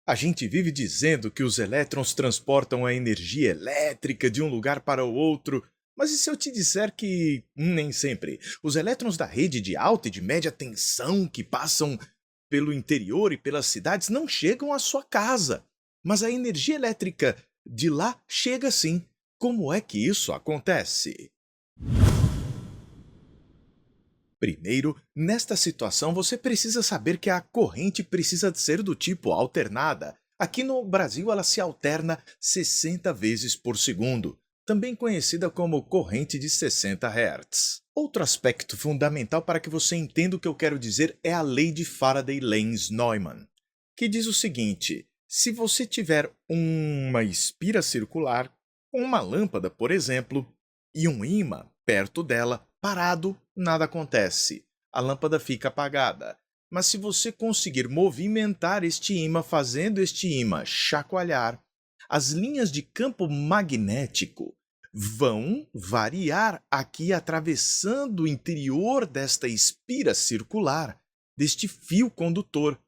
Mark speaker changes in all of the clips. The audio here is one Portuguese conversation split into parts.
Speaker 1: A gente vive dizendo que os elétrons transportam a energia elétrica de um lugar para o outro, mas e se eu te disser que nem sempre? Os elétrons da rede de alta e de média tensão que passam pelo interior e pelas cidades não chegam à sua casa, mas a energia elétrica de lá chega sim. Como é que isso acontece? Primeiro, nesta situação você precisa saber que a corrente precisa ser do tipo alternada. Aqui no Brasil ela se alterna 60 vezes por segundo, também conhecida como corrente de 60 Hz. Outro aspecto fundamental para que você entenda o que eu quero dizer é a lei de Faraday-Lenz-Neumann, que diz o seguinte: se você tiver uma espira circular, uma lâmpada, por exemplo, e um ímã perto dela, parado, nada acontece. A lâmpada fica apagada. Mas se você conseguir movimentar este ímã, fazendo este ímã chacoalhar, as linhas de campo magnético vão variar aqui atravessando o interior desta espira circular, deste fio condutor.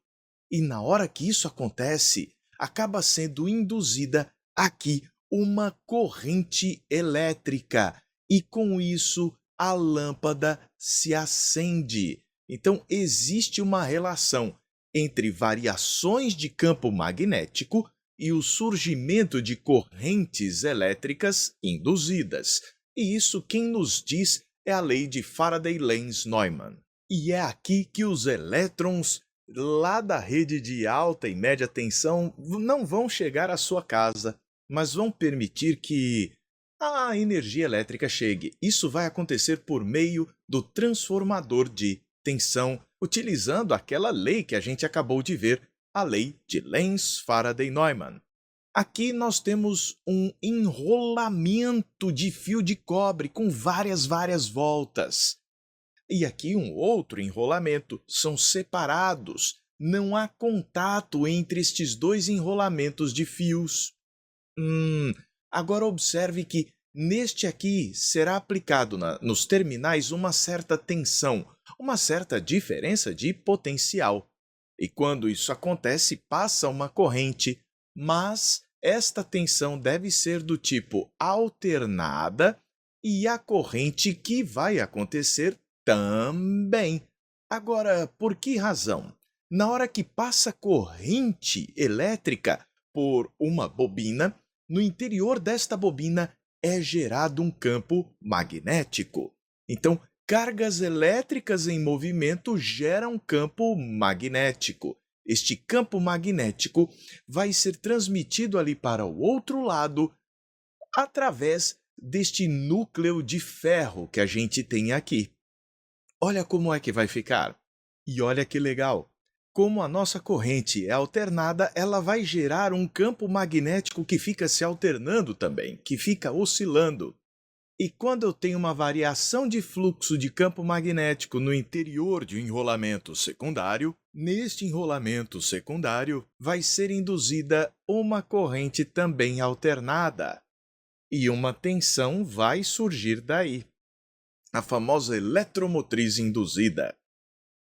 Speaker 1: E na hora que isso acontece, acaba sendo induzida aqui uma corrente elétrica e com isso a lâmpada se acende. Então existe uma relação entre variações de campo magnético e o surgimento de correntes elétricas induzidas. E isso quem nos diz é a lei de Faraday-Lenz-Neumann. E é aqui que os elétrons lá da rede de alta e média tensão não vão chegar à sua casa, mas vão permitir que a energia elétrica chegue. Isso vai acontecer por meio do transformador de tensão, utilizando aquela lei que a gente acabou de ver, a lei de Lenz-Faraday-Neumann. Aqui nós temos um enrolamento de fio de cobre com várias voltas. E aqui um outro enrolamento, são separados. Não há contato entre estes dois enrolamentos de fios. Agora observe que neste aqui será aplicado nos terminais uma certa tensão, uma certa diferença de potencial. E quando isso acontece, passa uma corrente, mas esta tensão deve ser do tipo alternada e a corrente que vai acontecer também. Agora, por que razão? Na hora que passa corrente elétrica por uma bobina, no interior desta bobina é gerado um campo magnético. Então, cargas elétricas em movimento geram campo magnético. Este campo magnético vai ser transmitido ali para o outro lado através deste núcleo de ferro que a gente tem aqui. Olha como é que vai ficar. E olha que legal. Como a nossa corrente é alternada, ela vai gerar um campo magnético que fica se alternando também, que fica oscilando. E quando eu tenho uma variação de fluxo de campo magnético no interior de um enrolamento secundário, neste enrolamento secundário vai ser induzida uma corrente também alternada. E uma tensão vai surgir daí, a famosa eletromotriz induzida.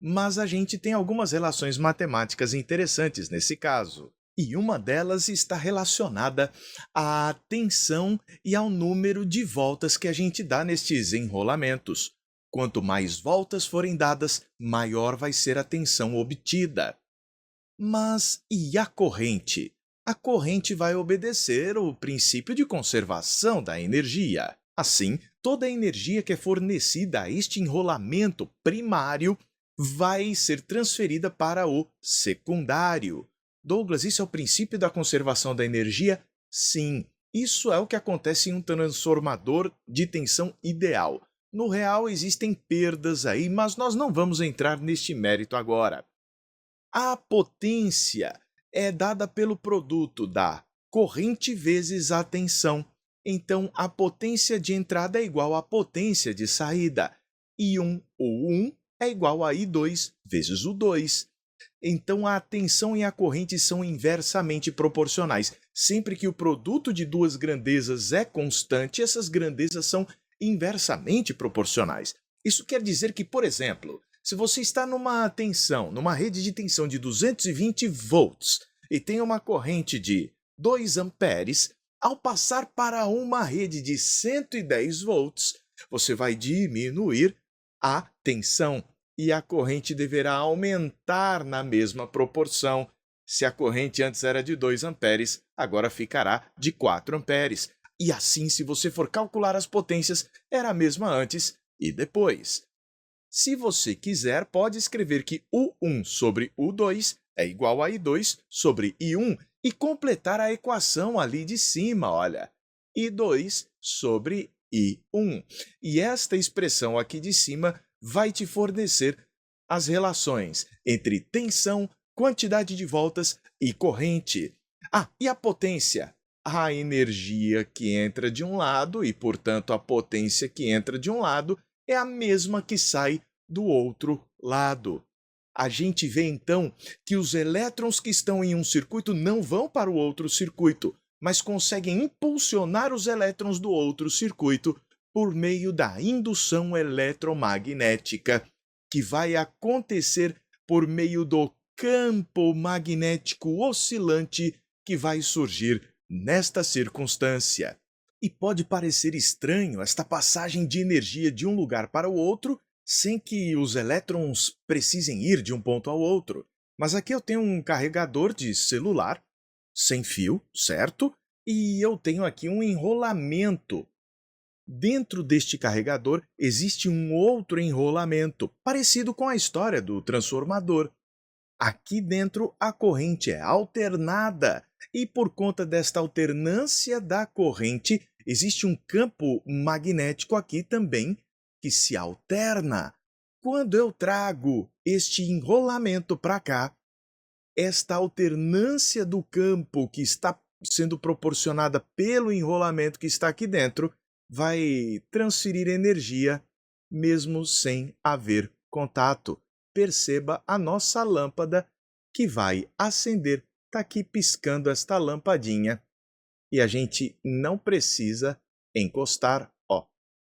Speaker 1: Mas a gente tem algumas relações matemáticas interessantes nesse caso. E uma delas está relacionada à tensão e ao número de voltas que a gente dá nestes enrolamentos. Quanto mais voltas forem dadas, maior vai ser a tensão obtida. Mas e a corrente? A corrente vai obedecer o princípio de conservação da energia. Assim, toda a energia que é fornecida a este enrolamento primário vai ser transferida para o secundário. Douglas, isso é o princípio da conservação da energia? Sim, isso é o que acontece em um transformador de tensão ideal. No real existem perdas aí, mas nós não vamos entrar neste mérito agora. A potência é dada pelo produto da corrente vezes a tensão. Então, a potência de entrada é igual à potência de saída. I1 ou 1 é igual a I2 vezes o 2. Então, a tensão e a corrente são inversamente proporcionais. Sempre que o produto de duas grandezas é constante, essas grandezas são inversamente proporcionais. Isso quer dizer que, por exemplo, se você está numa tensão, numa rede de tensão de 220 volts, e tem uma corrente de 2 amperes, ao passar para uma rede de 110 volts, você vai diminuir a tensão e a corrente deverá aumentar na mesma proporção. Se a corrente antes era de 2 amperes, agora ficará de 4 amperes. E assim, se você for calcular as potências, era a mesma antes e depois. Se você quiser, pode escrever que U1 sobre U2 é igual a I2 sobre I1 e completar a equação ali de cima, olha. I2 sobre I1. E esta expressão aqui de cima vai te fornecer as relações entre tensão, quantidade de voltas e corrente. E a potência? A energia que entra de um lado e, portanto, a potência que entra de um lado é a mesma que sai do outro lado. A gente vê, então, que os elétrons que estão em um circuito não vão para o outro circuito, mas conseguem impulsionar os elétrons do outro circuito por meio da indução eletromagnética, que vai acontecer por meio do campo magnético oscilante que vai surgir nesta circunstância. E pode parecer estranho esta passagem de energia de um lugar para o outro sem que os elétrons precisem ir de um ponto ao outro. Mas aqui eu tenho um carregador de celular sem fio, certo? E eu tenho aqui um enrolamento. Dentro deste carregador existe um outro enrolamento, parecido com a história do transformador. Aqui dentro a corrente é alternada e por conta desta alternância da corrente existe um campo magnético aqui também que se alterna. Quando eu trago este enrolamento para cá, esta alternância do campo que está sendo proporcionada pelo enrolamento que está aqui dentro vai transferir energia mesmo sem haver contato. Perceba a nossa lâmpada que vai acender. Está aqui piscando esta lampadinha e a gente não precisa encostar,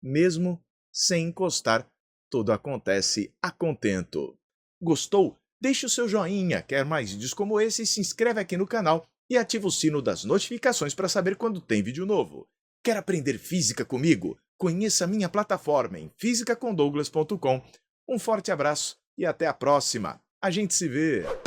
Speaker 1: mesmo sem encostar, tudo acontece a contento. Gostou? Deixe o seu joinha, quer mais vídeos como esse, se inscreve aqui no canal e ativa o sino das notificações para saber quando tem vídeo novo. Quer aprender física comigo? Conheça minha plataforma em fisicacondouglas.com. Um forte abraço e até a próxima. A gente se vê!